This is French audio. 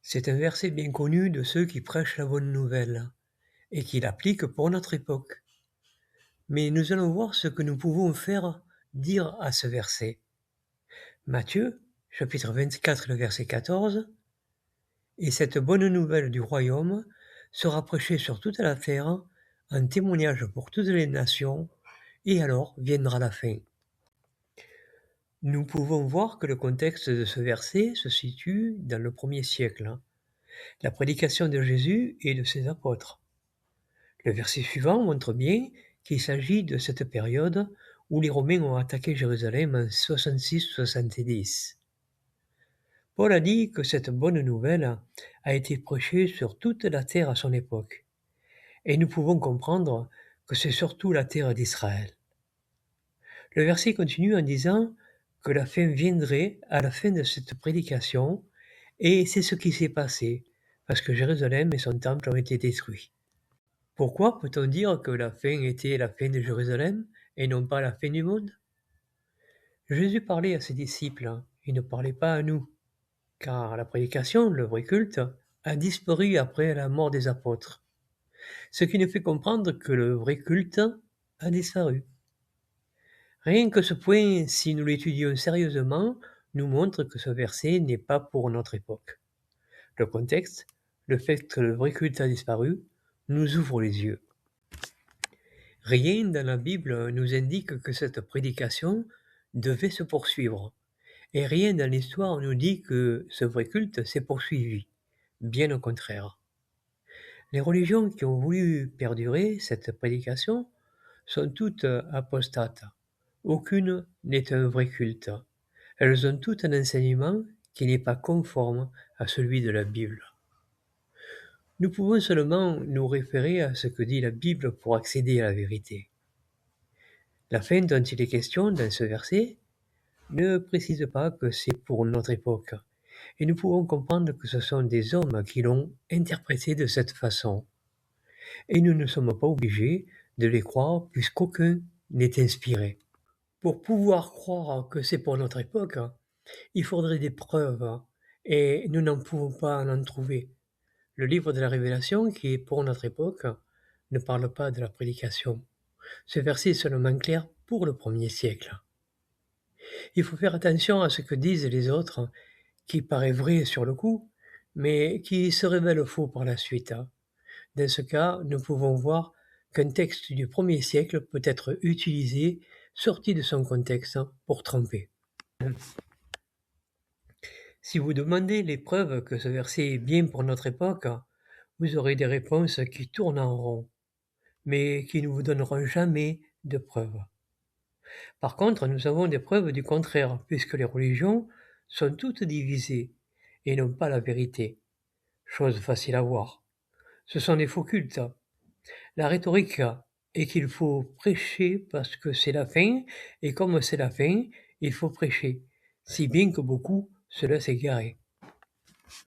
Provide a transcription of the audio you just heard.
C'est un verset bien connu de ceux qui prêchent la bonne nouvelle et qui l'appliquent pour notre époque. Mais nous allons voir ce que nous pouvons faire dire à ce verset. Matthieu, chapitre 24, le verset 14. Et cette bonne nouvelle du royaume sera prêchée sur toute la terre, en témoignage pour toutes les nations, et alors viendra la fin. Nous pouvons voir que le contexte de ce verset se situe dans le 1er siècle, la prédication de Jésus et de ses apôtres. Le verset suivant montre bien qu'il s'agit de cette période où les Romains ont attaqué Jérusalem en 66-70. Paul a dit que cette bonne nouvelle a été prêchée sur toute la terre à son époque, et nous pouvons comprendre que c'est surtout la terre d'Israël. Le verset continue en disant que la fin viendrait à la fin de cette prédication, et c'est ce qui s'est passé, parce que Jérusalem et son temple ont été détruits. Pourquoi peut-on dire que la fin était la fin de Jérusalem et non pas la fin du monde? Jésus parlait à ses disciples, il ne parlait pas à nous, car la prédication, le vrai culte, a disparu après la mort des apôtres, ce qui nous fait comprendre que le vrai culte a disparu. Rien que ce point, si nous l'étudions sérieusement, nous montre que ce verset n'est pas pour notre époque. Le contexte, le fait que le vrai culte a disparu, nous ouvre les yeux. Rien dans la Bible nous indique que cette prédication devait se poursuivre, et rien dans l'histoire nous dit que ce vrai culte s'est poursuivi, bien au contraire. Les religions qui ont voulu perdurer cette prédication sont toutes apostates. Aucune n'est un vrai culte. Elles ont toutes un enseignement qui n'est pas conforme à celui de la Bible. Nous pouvons seulement nous référer à ce que dit la Bible pour accéder à la vérité. La fin dont il est question dans ce verset ne précise pas que c'est pour notre époque, et nous pouvons comprendre que ce sont des hommes qui l'ont interprété de cette façon. Et nous ne sommes pas obligés de les croire puisqu'aucun n'est inspiré. Pour pouvoir croire que c'est pour notre époque, il faudrait des preuves, et nous n'en pouvons pas en trouver. Le livre de la Révélation, qui est pour notre époque, ne parle pas de la prédication. Ce verset est seulement clair pour le 1er siècle. Il faut faire attention à ce que disent les autres, qui paraît vrai sur le coup, mais qui se révèle faux par la suite. Dans ce cas, nous pouvons voir qu'un texte du 1er siècle peut être utilisé, sorti de son contexte, pour tromper. Si vous demandez les preuves que ce verset est bien pour notre époque, vous aurez des réponses qui tournent en rond, mais qui ne vous donneront jamais de preuves. Par contre, nous avons des preuves du contraire, puisque les religions sont toutes divisées, et n'ont pas la vérité. Chose facile à voir. Ce sont des faux cultes. La rhétorique est qu'il faut prêcher parce que c'est la fin, et comme c'est la fin, il faut prêcher, si bien que beaucoup se laissent égarer.